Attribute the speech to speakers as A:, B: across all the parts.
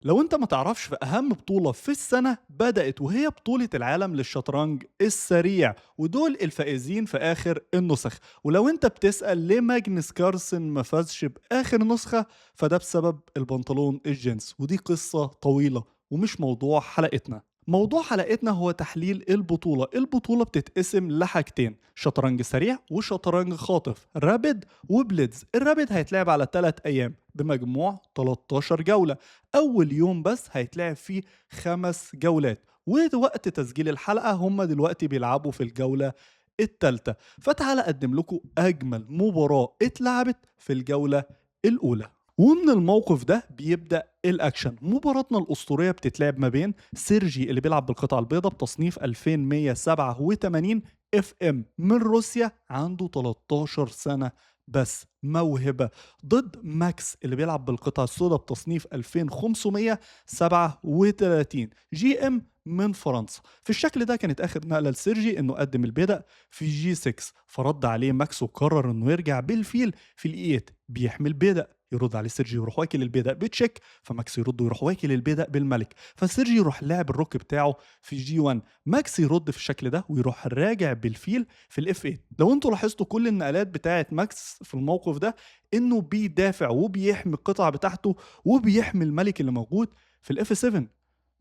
A: لو انت ما تعرفش، في اهم بطولة في السنة بدأت وهي بطولة العالم للشطرنج السريع، ودول الفائزين في اخر النسخ. ولو انت بتسأل ليه ماجنس كارسن ما فازش باخر نسخة، فده بسبب البنطلون الجينز، ودي قصة طويلة ومش موضوع حلقتنا. موضوع حلقتنا هو تحليل البطولة. البطولة بتتقسم لحاجتين: شطرنج سريع وشطرنج خاطف، رابد وبليدز. الرابد هيتلعب على 3 أيام بمجموع 13 جولة. أول يوم بس هيتلعب فيه 5 جولات، ووقت تسجيل الحلقة هم دلوقتي بيلعبوا في الجولة التالتة. فتعالى أقدم لكم أجمل مباراة اتلعبت في الجولة الأولى. ومن الموقف ده بيبدأ الأكشن. مباراتنا الأسطورية بتتلعب ما بين سيرجي اللي بيلعب بالقطعة البيضاء بتصنيف 2187 اف ام من روسيا، عنده 13 سنة بس، موهبة، ضد ماكس اللي بيلعب بالقطعة السوداء بتصنيف 2537 جي ام من فرنسا. في الشكل ده كانت اخر نقله لسيرجي انه قدم البدء في جي 6، فرد عليه ماكس وقرر انه يرجع بالفيل في الاي 8 بيحمل بدء. يرد عليه سيرجي يروح واكل البدء بتشيك، فماكس يرد ويروح واكل البدء بالملك، فسيرجي يروح لاعب الروك بتاعه في جي 1. ماكس يرد في الشكل ده ويروح راجع بالفيل في الاف 8. لو انتوا لاحظتوا كل النقلات بتاعه ماكس في الموقف ده انه بيدافع وبيحمي القطع بتاعته وبيحمي الملك اللي موجود في الاف 7.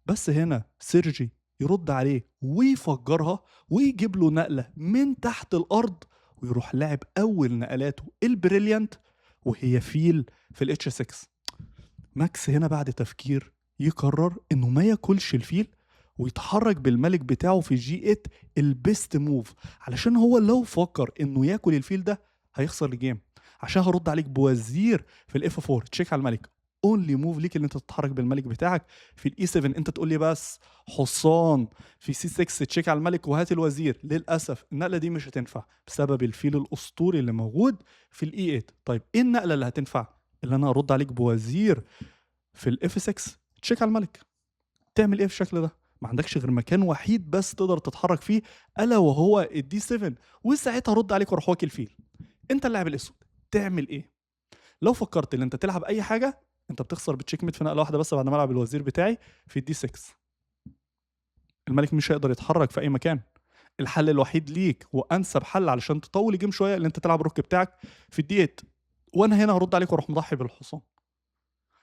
A: بس هنا سيرجي يرد عليه ويفجرها ويجيب له نقلة من تحت الأرض، ويروح لاعب أول نقلاته البريليانت وهي فيل في الاتش 6. ماكس هنا بعد تفكير يقرر انه ما ياكلش الفيل ويتحرك بالملك بتاعه في جي 8 البيست موف، علشان هو لو فكر انه ياكل الفيل ده هيخسر الجيم. عشان هرد عليك بوزير في الاف 4 تشيك على الملك، اونلي موف ليك ان انت تتحرك بالملك بتاعك في الاي 7. انت تقول لي بس حصان في سي 6 تشيك على الملك وهات الوزير. للاسف النقله دي مش هتنفع بسبب الفيل الاسطوري اللي موجود في الاي 8. طيب ايه النقله اللي هتنفع؟ اللي انا ارد عليك بوزير في الاف 6 تشيك على الملك. تعمل ايه في الشكل ده؟ ما عندكش غير مكان وحيد بس تقدر تتحرك فيه، الا وهو الدي 7. وساعتها رد عليك واروح واكل فيل. انت اللاعب الاسود تعمل ايه؟ لو فكرت ان انت تلعب اي حاجه، انت بتخسر بتشيك ميت في نقله واحده بس بعد ما العب الوزير بتاعي في الدي 6. الملك مش هيقدر يتحرك في اي مكان. الحل الوحيد ليك وانسب حل علشان تطول الجيم شويه اللي انت تلعب الروك بتاعك في الدي 8. وانا هنا هرد عليك واروح مضحي بالحصان،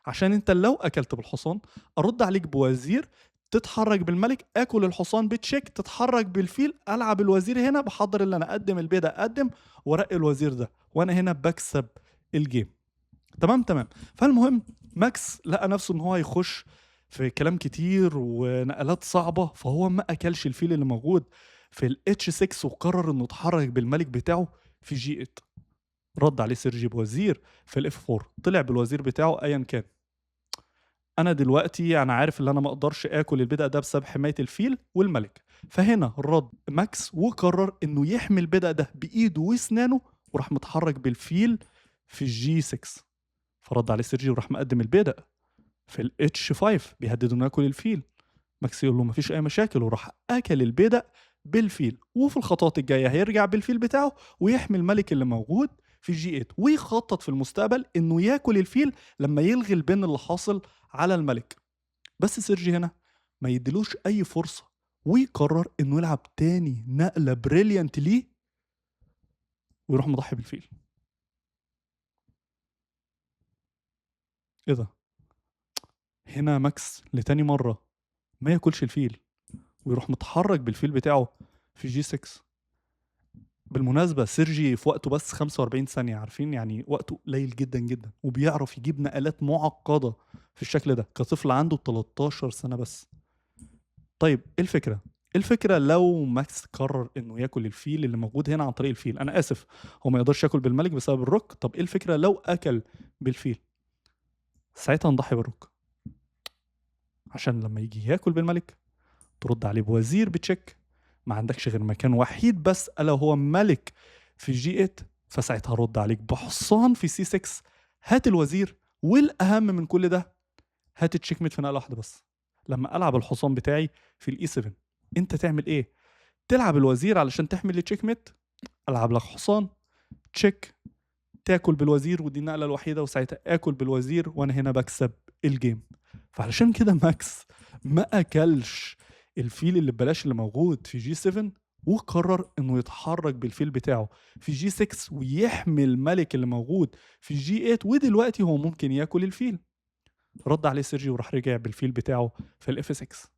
A: عشان انت لو اكلت بالحصان ارد عليك بوزير تتحرك بالملك، اكل الحصان بتشيك، تتحرك بالفيل، العب الوزير هنا بحضر اللي انا اقدم البيض اقدم ورق الوزير ده، وانا هنا بكسب الجيم. تمام تمام. فالمهم ماكس لقى نفسه ان هو يخش في كلام كتير ونقلات صعبه، فهو ما اكلش الفيل اللي موجود في الاتش 6 وقرر انه يتحرك بالملك بتاعه في جي 8. رد عليه سيرجي بوزير في الاف 4، طلع بالوزير بتاعه ايا كان. انا دلوقتي انا عارف ان انا ما اقدرش اكل البدأ ده بسبب حماية الفيل والملك. فهنا رد ماكس وقرر انه يحمي البدأ ده بايده واسنانه، وراح متحرك بالفيل في الجي 6. فرد عليه سيرجي وراح مقدم البدأ في الاتش 5 بيهدد انه ياكل الفيل. ماكس يقول له مفيش اي مشاكل، وراح اكل البدأ بالفيل. وفي الخطوات الجايه هيرجع بالفيل بتاعه ويحمي الملك اللي موجود في جي 8، ويخطط في المستقبل انه ياكل الفيل لما يلغي البن اللي حاصل على الملك. بس سيرجي هنا ما يديلوش اي فرصه، ويقرر انه يلعب تاني نقله بريليانت ليه ويروح مضحي بالفيل. ايه ده؟ هنا ماكس لتاني مره ما ياكلش الفيل ويروح متحرك بالفيل بتاعه في جي 6. بالمناسبة سيرجي في وقته بس 45 ثانية، عارفين يعني وقته قليل جدا جدا، وبيعرف يجيب نقلات معقدة في الشكل ده كطفل عنده 13 سنة بس. طيب ايه الفكرة؟ الفكرة لو ماكس قرر انه ياكل الفيل اللي موجود هنا عن طريق الفيل، انا اسف هو ما يقدرش ياكل بالملك بسبب الروك. طب ايه الفكرة لو اكل بالفيل؟ ساعتها نضحي بالروك، عشان لما يجي ياكل بالملك ترد عليه بوزير بتشيك. ما عندكش غير مكان وحيد بس الا هو ملك في جي 8، فساعتها رد عليك بحصان في سي 6. هات الوزير، والاهم من كل ده هات التشيك ميت في نقله واحده بس. لما العب الحصان بتاعي في الاي 7 انت تعمل ايه؟ تلعب الوزير علشان تحمل التشيك ميت؟ العب لك حصان تشيك، تاكل بالوزير ودي النقله الوحيده، وساعتها اكل بالوزير وانا هنا بكسب الجيم. فعلشان كده ماكس ما أكلش الفيل اللي ببلاش اللي موجود في G7 وقرر إنه يتحرّك بالفيل بتاعه في G6 ويحمي المَلِك اللي موجود في G8 ودلوقتي هو ممكن ياكل الفيل. رَد عليه سيرجيو وراح رجع بالفيل بتاعه في الF6.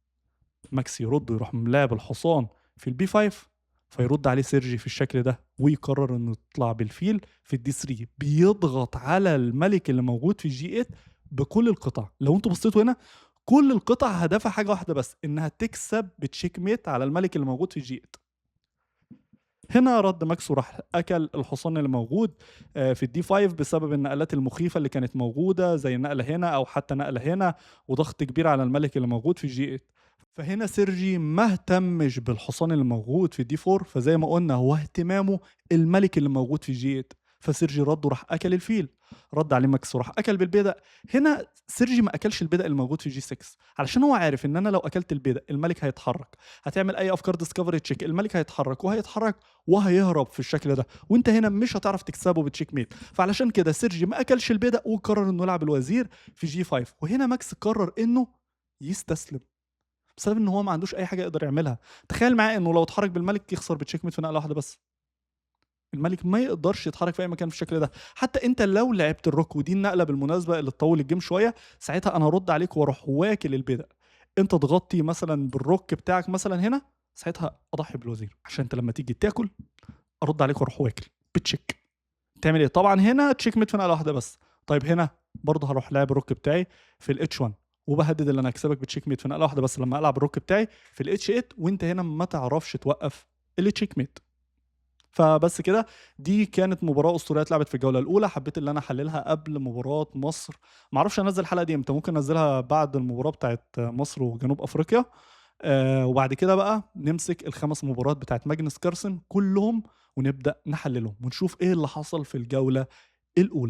A: ماكس يرد ويروح ملاعب الحصان في الB5 فيرد عليه سيرجي في الشكل ده ويقرر إنه يطلع بالفيل في الD3 بيضغط على المَلِك اللي موجود في G8 بكل القطع. لو أنتم بصيتوا هنا كل القطع هدفها حاجة واحدة بس، إنها تكسب بcheck mate على المَلِك اللي موجود في G8. هنا رد ماكس وراح أكل الحصان اللي موجود في الD5 بسبب النقلات المخيفة اللي كانت موجودة زي النقلة هنا أو حتى نقلة هنا وضغط كبير على المَلِك اللي موجود في G8. فهنا سيرجي ما اهتمش بالحصان اللي موجود في D4 فزي ما قُلنا هو اهتمامه المَلِك اللي موجود في G8. فسيرجي رد وراح أكل الفيل. رد عليه ماكس وراح أكل بالبيدق. هنا سيرجي ما أكلش البيدق اللي موجود في G6 علشان هو عارف إن أنا لو أكلت البيدق المَلِك هيتحرك، هتعمل أي أفكار discovery check المَلِك هيتحرك وهيتحرك وهيهرب في الشكل ده، وأنت هنا مش هتعرف تكسبه بcheck mate. فعلشان كده سيرجي ما أكلش البيدق وقرر إنه يلعب الوزير في G5 وهنا ماكس قرر إنه يستسلم. بسبب إن هو ما عندوش أي حاجة يقدر يعملها. تخيل معايا إنه لو اتحرك بالمَلِك يخسر بcheck mate في نقلة واحدة بس. المَلِك ما يقدرش يتحرك في أي مكان في الشكل ده. حتى أنت لو لعبت الروك ودي النقلة بالمناسبة اللي تطوّل الجيم شوية، ساعتها أنا هارُد عليك وأروح واكل البيدق. أنت تغطي مثلًا بالروك بتاعك مثلًا هنا، ساعتها أضحي بالوزير، عشان أنت لمّا تيجي تاكل أرُد عليك وأروح واكل بcheck. تعمل إيه؟ طبعًا هنا check mate في نقلة واحدة بس. طيب هنا برضه هاروح لاعب الروك بتاعي في الH1 وباهدد اللي أنا هاكسبك بcheck mate في نقلة واحدة بس لمّا ألعب الروك بتاعي في الH8 وأنت هنا ما تعرفش توقّف الcheck mate. فبس كده، دي كانت مباراة أسطورية اتلعبت في الجولة الأولى، حبيت اللي أنا أحللها قبل مباراة مصر. ما أعرفش أنزّل الحلقة دي إمتى، ممكن أنزّلها بعد المباراة بتاعة مصر وجنوب أفريقيا. وبعد كده بقى نمسك ال5 مباريات بتاعة ماجنس كارلسن كلّهم ونبدأ نحللهم ونشوف إيه اللي حصل في الجولة الأولى.